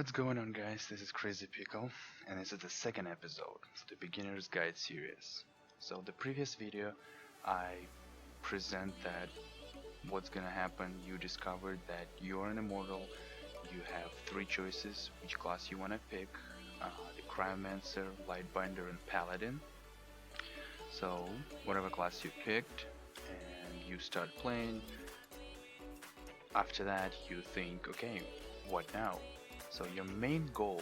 What's going on, guys? This is Crazy Pickle, and this is the second episode of the Beginner's Guide series. So the previous video, I present that what's gonna happen. You discovered that you're an immortal. You have three choices, which class you wanna pick: the Cryomancer, Lightbinder, and Paladin. So whatever class you picked, and you start playing. After that, you think, okay, what now? So your main goal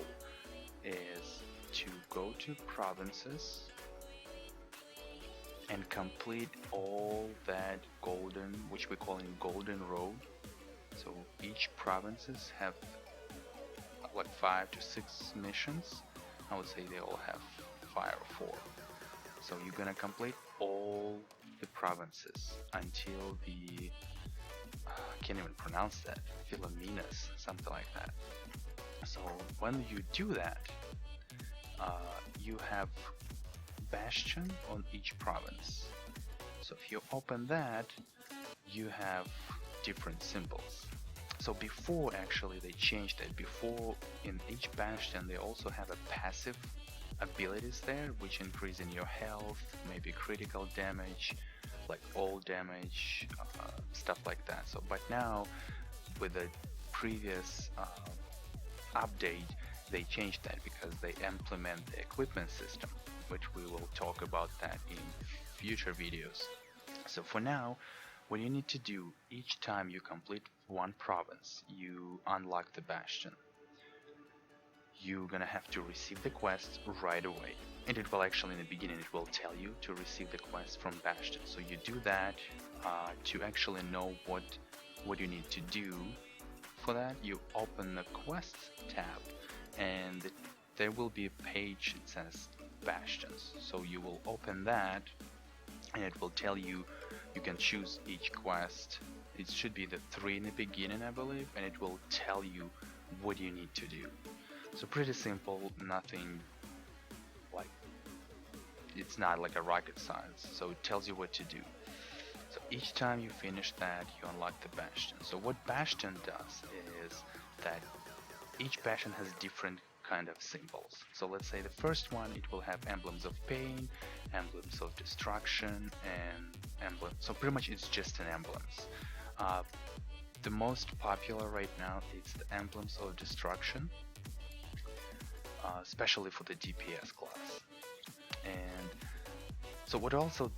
is to go to provinces and complete all that golden, which we call in golden road. So each provinces have like 5 to 6 missions. I would say they all have 5 or 4. So you're gonna complete all the provinces until the I can't even pronounce that, Philomenas, something like that. So when you do that, you have Bastion on each province. So if you open that, you have different symbols. So before actually they changed it. Before in each Bastion they also have a passive abilities there, which increase in your health, maybe critical damage, like all damage, stuff like that. So but now with the previous update, they changed that because they implement the equipment system, which we will talk about that in future videos. So for now, what you need to do each time you complete one province, you unlock the Bastion. You're gonna have to receive the quest right away, and it will actually in the beginning it will tell you to receive the quest from Bastion. So you do that to actually know what you need to do. For that, you open the quest tab, and there will be a page that says Bastions. So you will open that, and it will tell you you can choose each quest. It should be the 3 in the beginning, I believe, and it will tell you what you need to do. So pretty simple, nothing like, it's not like a rocket science. So it tells you what to do. So each time you finish that, you unlock the Bastion. So what Bastion does is that each Bastion has different kind of symbols. So let's say the first one, it will have emblems of pain, emblems of destruction, and emblems. So pretty much it's just an emblems. The most popular right now is the emblems of destruction, especially for the DPS class. And so what also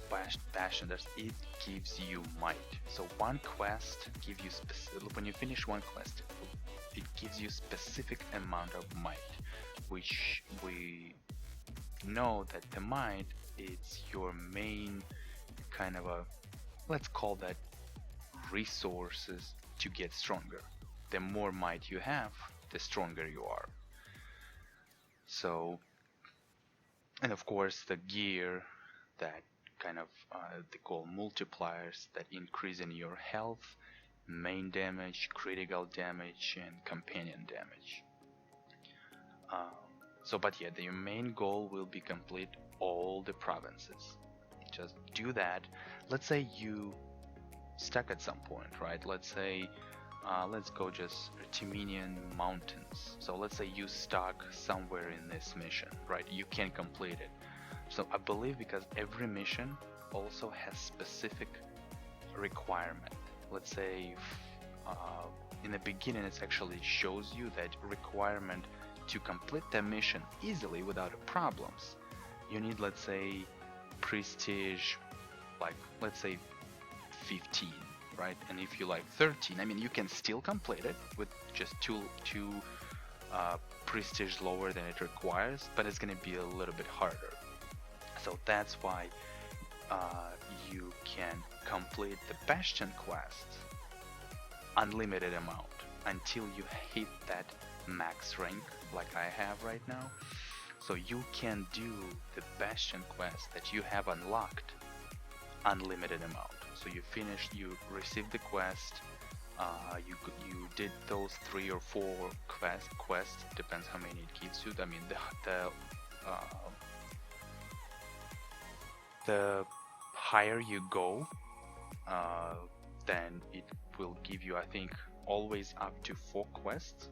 Bastion does, it gives you might. So one quest gives you when you finish one quest, it gives you specific amount of might, which we know that the might is your main kind of a, let's call that resources to get stronger. The more might you have, the stronger you are. So, and of course the gear that kind of they call multipliers that increase in your health, main damage, critical damage, and companion damage. So but yeah, your main goal will be complete all the provinces. Just do that. Let's say you stuck at some point, right? Let's say let's go just Artemian Mountains. So let's say you stuck somewhere in this mission, right? You can't complete it. So I believe because every mission also has specific requirement. Let's say in the beginning it actually shows you that requirement to complete the mission easily without problems. You need, let's say, prestige, like let's say 15, right? And if you like 13, I mean you can still complete it with just two prestige lower than it requires, but it's gonna be a little bit harder. So that's why you can complete the Bastion quest unlimited amount until you hit that max rank like I have right now. So you can do the Bastion quest that you have unlocked unlimited amount. So you finished, you received the quest, you did those 3 or 4 quests, depends how many it gives you. I mean the higher you go, then it will give you, I think, always up to 4 quests.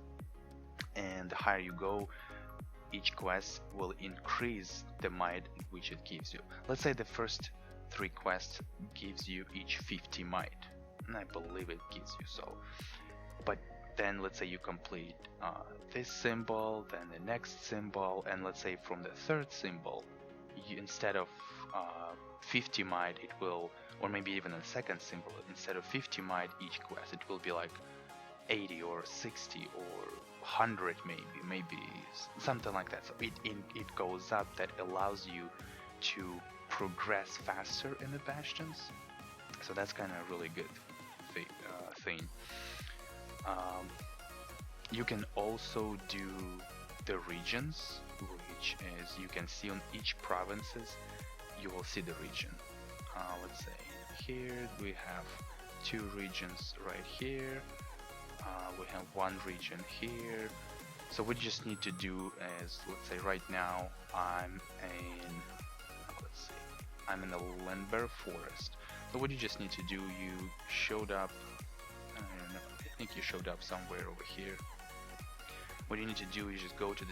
and the higher you go, each quest will increase the might which it gives you. Let's say the first 3 quests gives you each 50 might, and I believe it gives you so. But then let's say you complete this symbol, then the next symbol, and let's say from the 3rd symbol, instead of 50 might, it will, or maybe even the 2nd symbol, instead of 50 might each quest, it will be like 80 or 60 or 100 maybe something like that. So it goes up. That allows you to progress faster in the Bastions. So that's kind of a really good thing. You can also do the regions, which is you can see on each provinces, you will see the region. Let's say here we have 2 regions right here. We have 1 region here. So what you just need to do is, let's say right now I'm in the LANBER forest. So what you just need to do, you showed up, I don't know, I think you showed up somewhere over here. What you need to do is just go to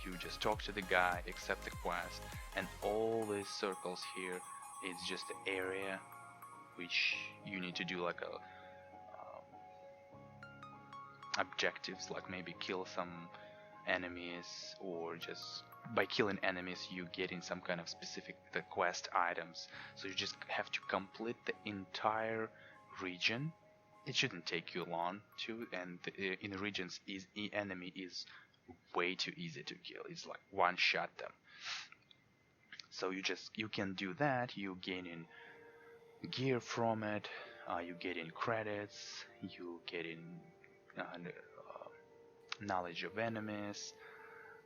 you just talk to the guy, accept the quest, and all these circles here, it's just the area which you need to do like a objectives, like maybe kill some enemies, or just by killing enemies you get in some kind of specific the quest items. So you just have to complete the entire region. It shouldn't take you long to, and in the regions enemy is way too easy to kill. It's like one shot them. So you can do that. You gain in gear from it, you get in credits, you get in knowledge of enemies,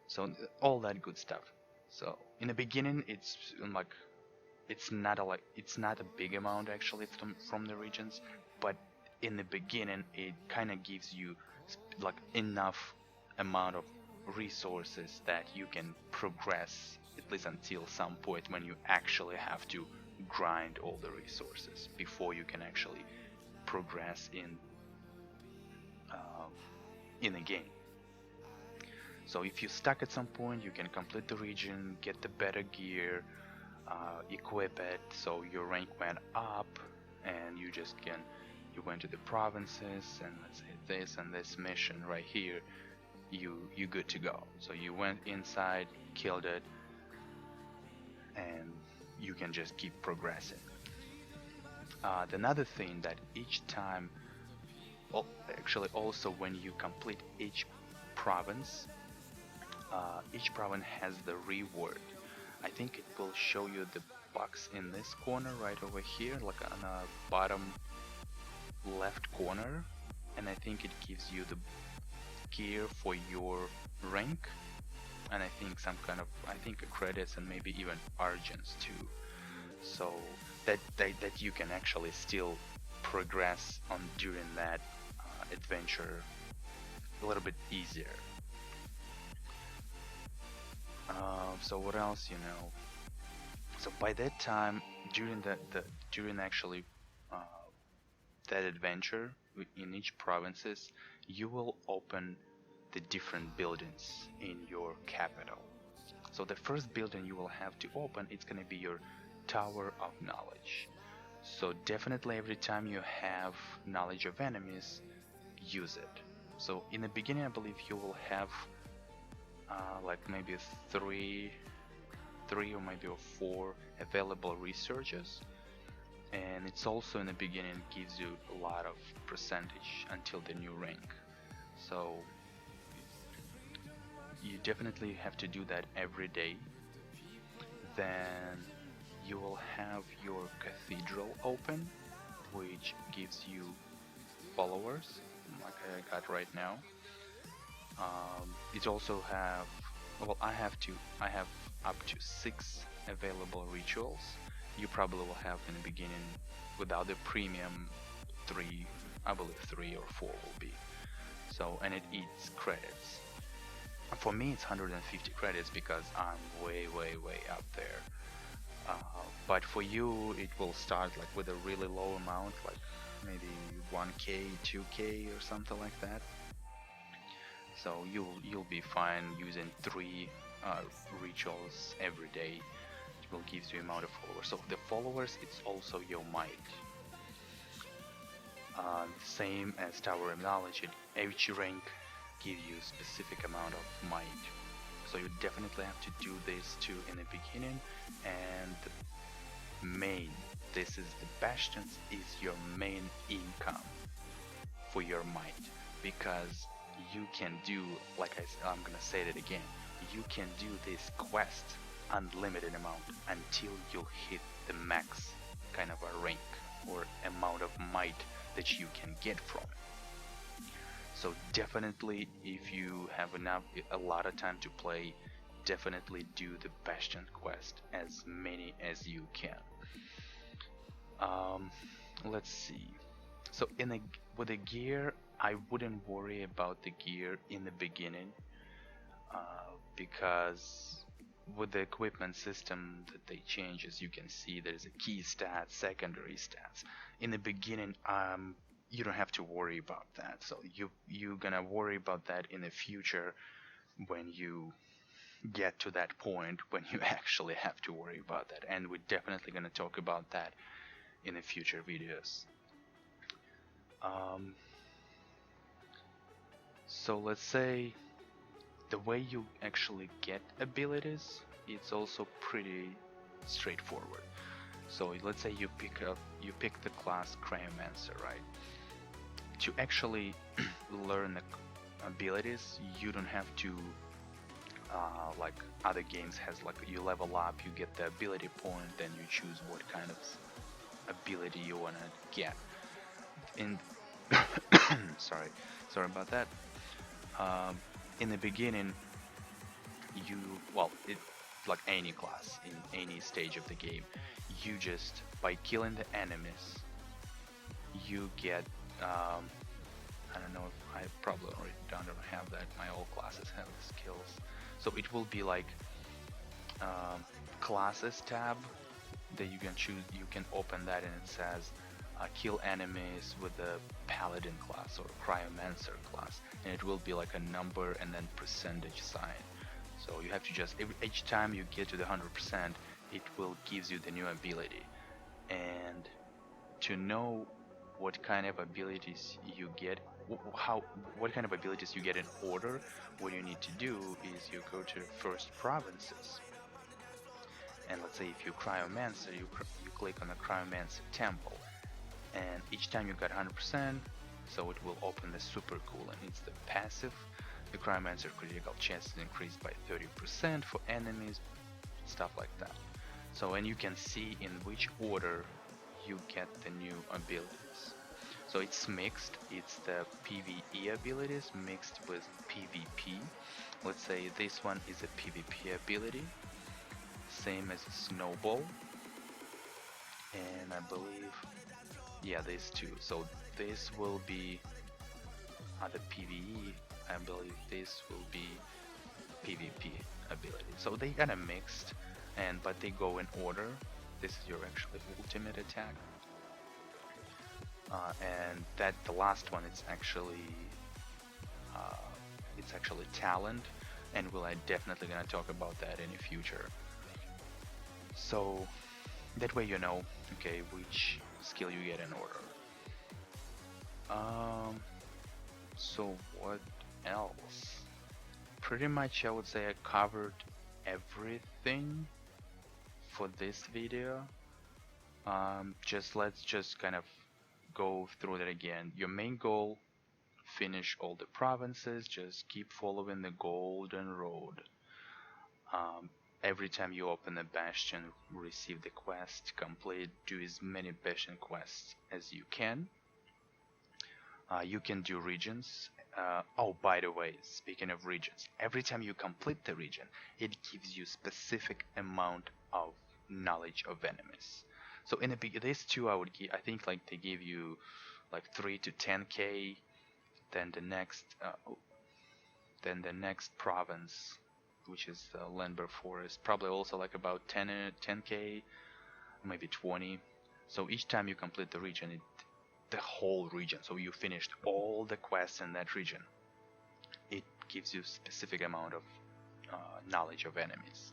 so all that good stuff. So in the beginning it's like it's not a big amount actually from the regions, but in the beginning it kind of gives you like enough amount of resources that you can progress at least until some point when you actually have to grind all the resources before you can actually progress in a game. So if you stuck at some point, you can complete the region, get the better gear, equip it, so your rank went up, and you went to the provinces, and let's say this and this mission right here, you good to go. So you went inside, killed it, and you can just keep progressing. Another thing that each time, well, actually also when you complete each province has the reward. I think it will show you the box in this corner right over here, like on the bottom left corner, and I think it gives you the gear for your rank, and I think some kind of credits and maybe even argents too, so that you can actually still progress on during that adventure a little bit easier. So what else, so by that time, during actually that adventure in each provinces, you will open the different buildings in your capital. So the first building you will have to open, it's gonna be your Tower of Knowledge. So definitely every time you have knowledge of enemies, use it. So in the beginning, I believe you will have like maybe three or maybe 4 available researches, and it's also in the beginning gives you a lot of percentage until the new rank. So you definitely have to do that every day. Then you will have your Cathedral open, which gives you followers like I got right now. It also have, well, I have up to 6 available rituals. You probably will have in the beginning, without the premium, 3, I believe 3 or 4 will be. So, and it eats credits. For me it's 150 credits because I'm way up there. But for you it will start like with a really low amount, like maybe 1k, 2k or something like that. So you'll be fine using 3 rituals every day. It will give you amount of followers. So the followers, it's also your might. Same as Tower of Knowledge, each rank gives you specific amount of might. So you definitely have to do this too in the beginning. And the main, this is the Bastions, is your main income for your might, because you can do, like I'm gonna say it again, you can do this quest unlimited amount until you hit the max kind of a rank or amount of might that you can get from it. So definitely, if you have a lot of time to play, definitely do the Bastion quest, as many as you can. Let's see. So with the gear, I wouldn't worry about the gear in the beginning, because with the equipment system that they change, as you can see, there's a key stats, secondary stats. In the beginning, you don't have to worry about that. So you're gonna worry about that in the future when you get to that point when you actually have to worry about that. And we're definitely gonna talk about that in the future videos. So let's say the way you actually get abilities, it's also pretty straightforward. So let's say you pick the class Cryomancer, right? To actually learn the abilities, you don't have to like other games has, like you level up, you get the ability point, then you choose what kind of ability you wanna get. In sorry about that. In the beginning, it's like any class in any stage of the game, you just, by killing the enemies, you get I don't know if I probably already don't have that. My old classes have the skills, so it will be like classes tab that you can choose. You can open that and it says kill enemies with the paladin class or cryomancer class, and it will be like a number and then percentage sign. So you have to just, each time you get to the 100%, it will gives you the new ability. And to know what kind of abilities you get, what kind of abilities you get in order, what you need to do is you go to first provinces, and let's say if you cryomancer, you click on the cryomancer temple, and each time you got 100%, so it will open the super cool, and it's the passive. The cryomancer critical chance is increased by 30% for enemies, stuff like that. So, and you can see in which order you get the new abilities. So it's mixed, it's the PvE abilities mixed with PvP. Let's say this one is a PvP ability, same as a snowball, and I believe, yeah, these two. So this will be the PvE, I believe this will be PvP ability. So they kind of mixed, but they go in order. This is your actually ultimate attack, and that the last one, it's actually talent, and I'm definitely gonna talk about that in the future. So that way you know, okay, which skill you get in order. So what else? Pretty much I would say I covered everything for this video. Let's just kind of go through that again. Your main goal, finish all the provinces, just keep following the golden road. Every time you open a bastion, receive the quest, complete, do as many bastion quests as you can. You can do regions. Oh, by the way, speaking of regions, every time you complete the region, it gives you specific amount of knowledge of enemies. So in these two, I think like they give you like 3 to 10k. Then the next province, which is the LANBER forest, probably also like about 10k, maybe 20. So each time you complete the region, the whole region, so you finished all the quests in that region, it gives you specific amount of knowledge of enemies.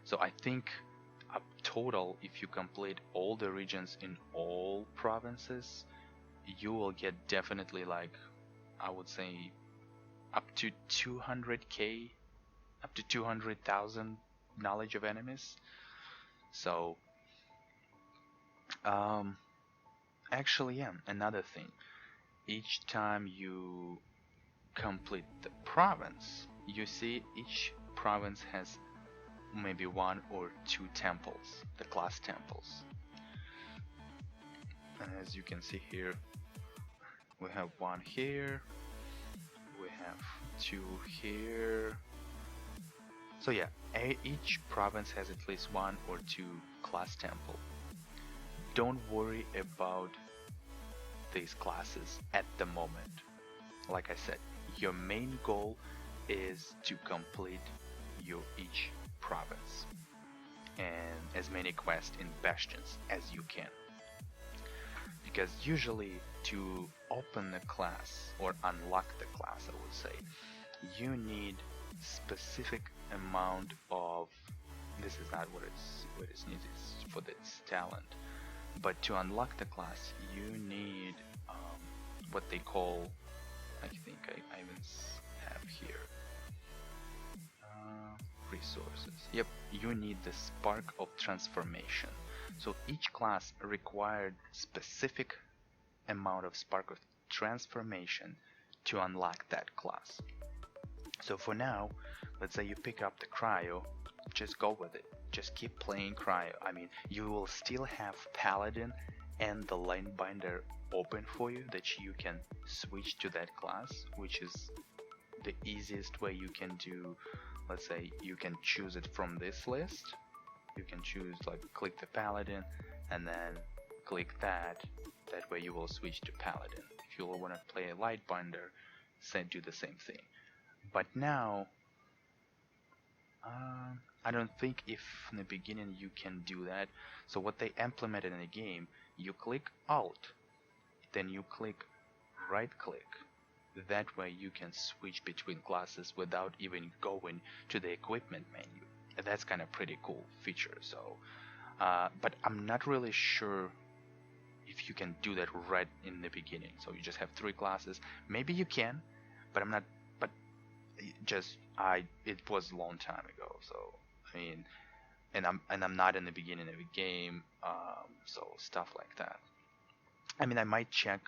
So I think a total, if you complete all the regions in all provinces, you will get definitely, like, I would say up to 200k, up to 200,000 knowledge of enemies. So actually, yeah, another thing, each time you complete the province, you see each province has maybe 1 or 2 temples, the class temples. And as you can see here, we have 1 here, we have 2 here. So yeah, each province has at least 1 or 2 class temple. Don't worry about these classes at the moment. Like I said, your main goal is to complete your each province and as many quests in Bastions as you can. Because usually to open the class or unlock the class, I would say, you need specific amount of, this is not what it's needed for its talent, but to unlock the class you need what they call, I think I even have here, resources. Yep, you need the spark of transformation. So each class required specific amount of spark of transformation to unlock that class. So for now, let's say you pick up the cryo, just go with it. Just keep playing cryo. I mean, you will still have paladin and the LANBER open for you, that you can switch to that class, which is the easiest way you can do. Let's say you can choose it from this list. You can choose, like, click the paladin and then click that. That way you will switch to paladin. If you want to play a LANBER, do the same thing. But now, I don't think if in the beginning you can do that. So what they implemented in the game, you click Alt, then you click right click. That way you can switch between classes without even going to the equipment menu. And that's kind of pretty cool feature. So, but I'm not really sure if you can do that right in the beginning. So you just have 3 classes. Maybe you can, but I'm not. But it was a long time ago. So I mean, and I'm not in the beginning of the game. So stuff like that. I mean, I might check,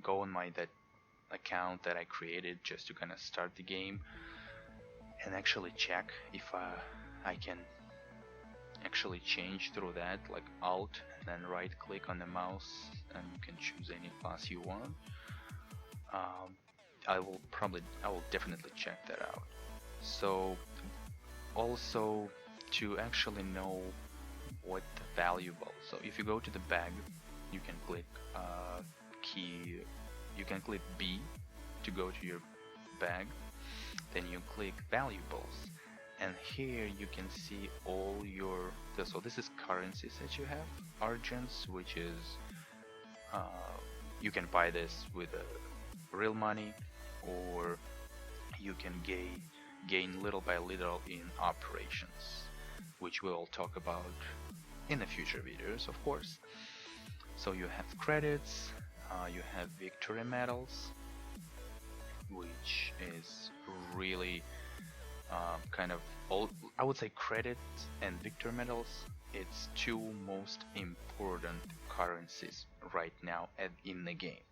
go on that account that I created just to kind of start the game, and actually check if I can actually change through that, like Alt and then right click on the mouse, and you can choose any class you want. I will definitely check that out. So also to actually know what the valuable. So if you go to the bag, you can click key. You can click B to go to your bag. Then you click valuables, and here you can see all your. So this is currencies that you have. Argents, which is you can buy this with real money, or you can gain little by little in operations, which we'll talk about in the future videos, of course. So you have credits, you have victory medals, which is really kind of all, I would say credits and victory medals, it's 2 most important currencies right now in the game.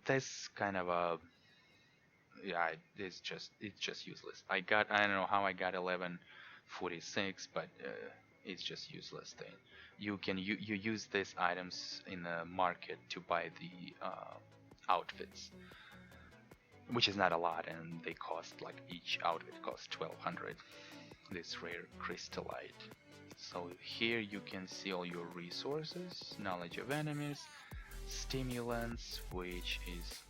This kind of a, yeah, it's just useless. I don't know how I got 1146, but it's just useless thing. You use these items in the market to buy the outfits, which is not a lot, and they cost, like, each outfit costs 1200, this rare crystallite. So here you can see all your resources, knowledge of enemies, stimulants, which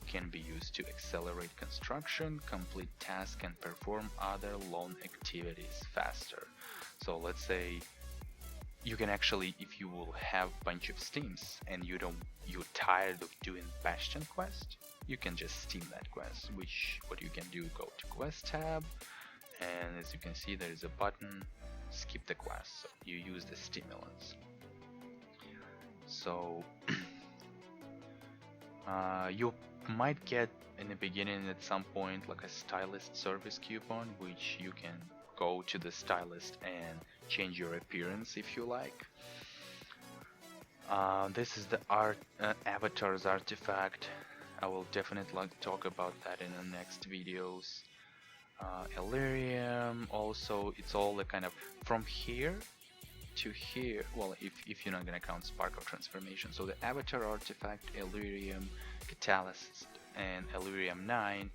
can be used to accelerate construction, complete tasks, and perform other loan activities faster. So let's say you can actually, if you will have a bunch of steams and you're tired of doing Bastion quest, you can just steam that quest. Which what you can do, go to quest tab, and as you can see there is a button, skip the quest. So you use the stimulants. So you might get in the beginning at some point like a stylist service coupon, which you can go to the stylist and change your appearance if you like. This is the avatar's artifact. I will definitely talk about that in the next videos. Elerium, also it's all the kind of from here to here, well, if you're not gonna count Spark of Transformation. So the Avatar Artifact, Elerium, Catalyst, and Elerium 9,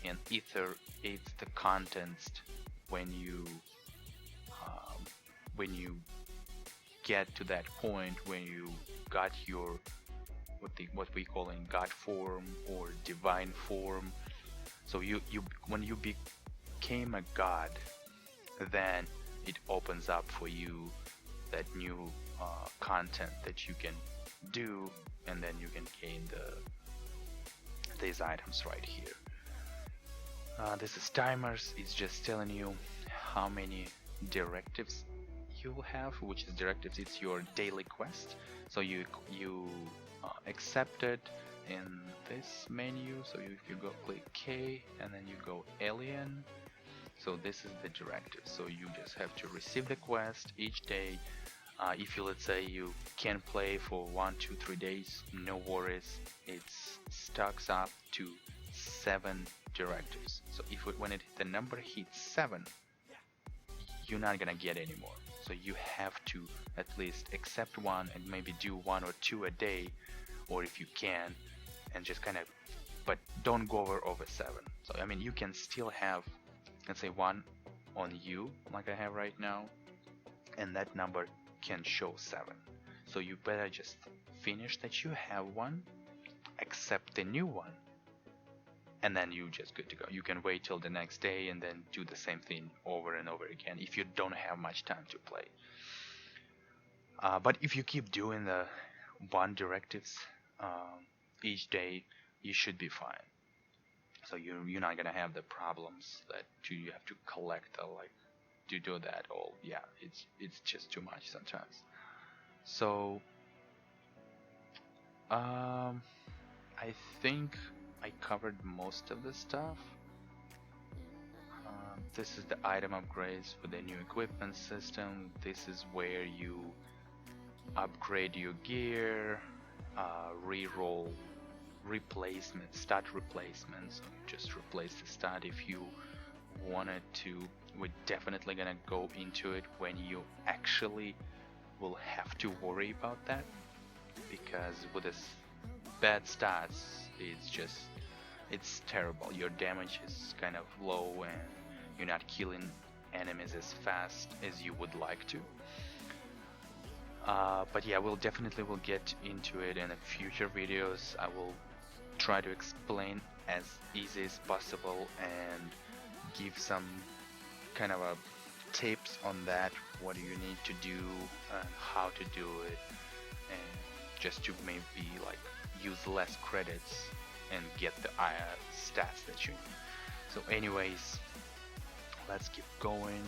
and Ether, it's the contents when you get to that point when you got your what we call in God form or divine form. So when you became a god, then it opens up for you that new content that you can do, and then you can gain these items right here. This is timers. It's just telling you how many directives you will have, which is directives. It's your daily quest. So you accept it in this menu. So if you go click K and then you go Alien. So this is the directive. So you just have to receive the quest each day. If you, let's say, you can play for 1, 2, 3 days, no worries. It stacks up to 7 directives. So when the number hits 7, you're not gonna get any more. So you have to at least accept one and maybe do 1 or 2 a day, or if you can, and just kind of, but don't go over 7. So I mean, you can still have, let's say, 1 on you, like I have right now, and that number can show 7. So you better just finish that you have one, accept the new one, and then you just good to go. You can wait till the next day and then do the same thing over and over again if you don't have much time to play. But if you keep doing the 1 directives each day, you should be fine. So you're not gonna have the problems that you have to collect like to do that all. Yeah, it's just too much sometimes. So I think I covered most of the stuff. This is the item upgrades for the new equipment system. This is where you upgrade your gear, re-roll replacement, stat replacements. Just replace the stat if you wanted to. We're definitely gonna go into it when you actually will have to worry about that, because with this bad stats, it's terrible. Your damage is kind of low and you're not killing enemies as fast as you would like to. But yeah, we'll get into it in the future videos. I will try to explain as easy as possible and give some kind of a tips on that, what you need to do and how to do it, and just to maybe like use less credits and get the stats that you need. So anyways, let's keep going.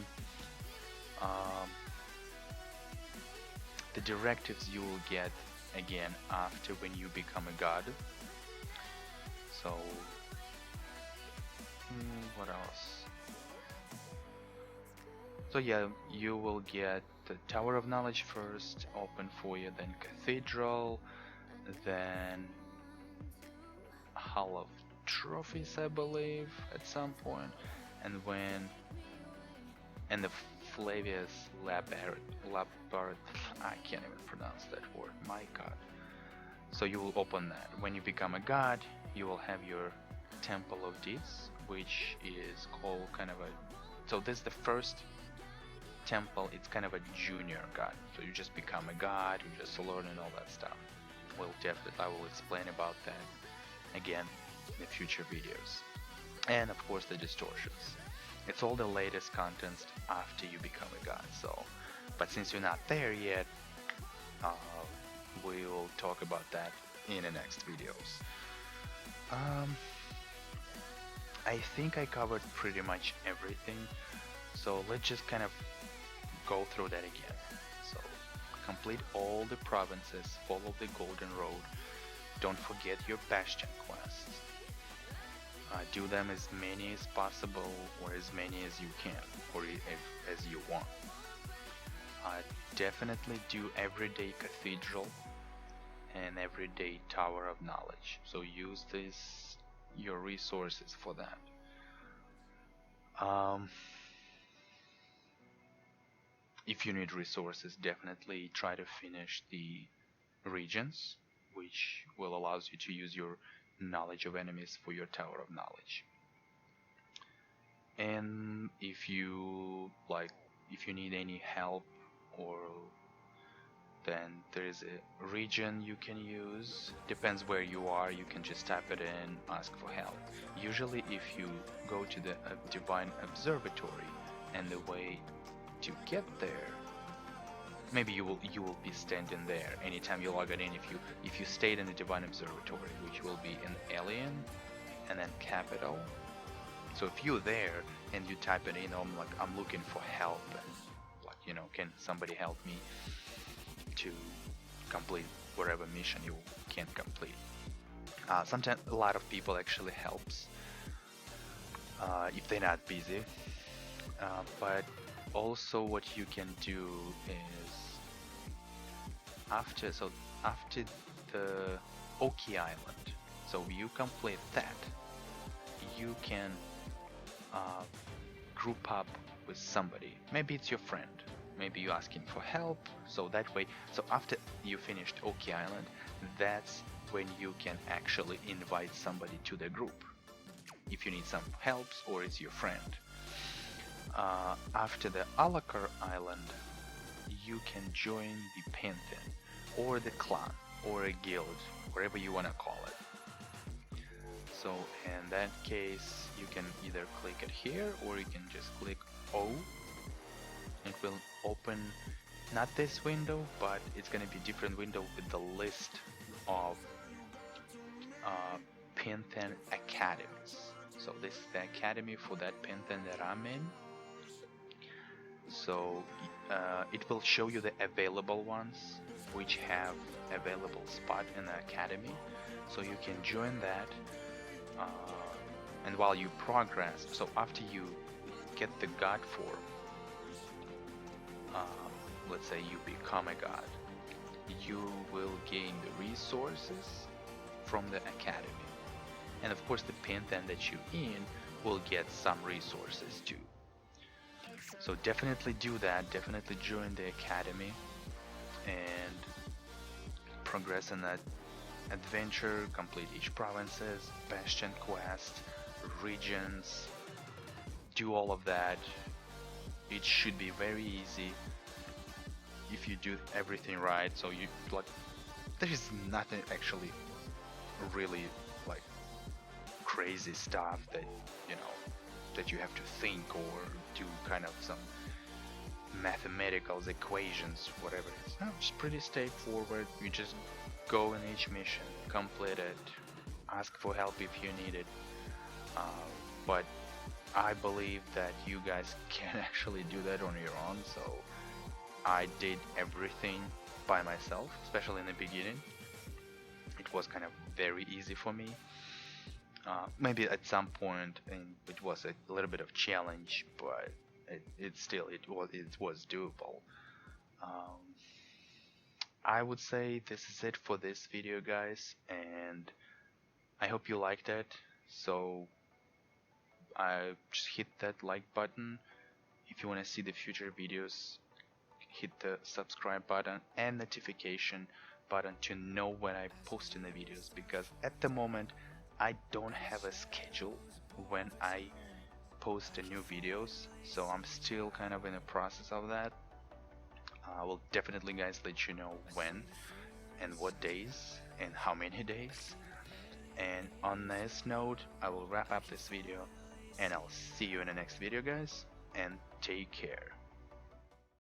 The directives you will get again after when you become a god. So what else? So yeah, you will get the Tower of Knowledge first, open for you, then Cathedral, then Hall of Trophies, I believe, at some point, and the Flavius Labart, I can't even pronounce that word, my god. So you will open that. When you become a god, you will have your Temple of Deeds, which is called kind of a, so this is the first temple. It's kind of a junior god, so you just become a god, you just learn and all that stuff. I will explain about that again in the future videos. And of course the distortions. It's all the latest contents after you become a god. So But since you're not there yet, uh, we'll talk about that in the next videos. I think I covered pretty much everything, so let's just kind of go through that again. So complete all the provinces, follow the Golden Road, don't forget your Bastion quests. Do them as many as possible, or as many as you can, or as you want. Definitely do everyday Cathedral and everyday Tower of Knowledge. So use your resources for that. If you need resources, definitely try to finish the regions, which will allow you to use your knowledge of enemies for your Tower of Knowledge. And if you need any help, or then there is a region you can use. Depends where you are, you can just type it in, ask for help. Usually if you go to the Divine Observatory, and the way to get there, maybe you will be standing there anytime you log it in. If you stayed in the Divine Observatory, which will be in Alien and then Capital. So if you're there and you type it in, I'm looking for help, and can somebody help me to complete whatever mission you can complete. Sometimes a lot of people actually helps if they're not busy, but also what you can do is after the Oki Island, so you complete that, you can group up with somebody. Maybe it's your friend, maybe you're asking for help, so that way, so after you finished Oki Island, that's when you can actually invite somebody to the group if you need some helps, or it's your friend. After the Alakar Island, you can join the Pantheon, or the clan, or a guild, whatever you want to call it. So in that case, you can either click it here, or you can just click O. It will open not this window, but it's going to be a different window with the list of Pantheon academies. So this is the academy for that Pantheon that I'm in. So it will show you the available ones which have available spot in the academy, so you can join that. And while you progress, so after you get the god form, let's say you become a god, you will gain the resources from the academy, and of course the Pantheon that you're in will get some resources too. So definitely do that, definitely join the academy and progress in that adventure, complete each provinces, Bastion quest, regions, do all of that. It should be very easy if you do everything right. So you there is nothing actually really crazy stuff that that you have to think or do kind of some mathematical equations, whatever it is. No, it's pretty straightforward. You just go in each mission, complete it, ask for help if you need it. But I believe that you guys can actually do that on your own, so I did everything by myself, especially in the beginning. It was kind of very easy for me. Maybe at some point it was a little bit of challenge, but it was doable. I would say this is it for this video, guys, and I hope you liked it. So I just hit that like button. If you want to see the future videos, hit the subscribe button and notification button to know when I post in the videos, because at the moment I don't have a schedule when I post the new videos, so I'm still kind of in the process of that. I will definitely, guys, let you know when and what days and how many days. And on this note, I will wrap up this video, and I'll see you in the next video, guys, and take care.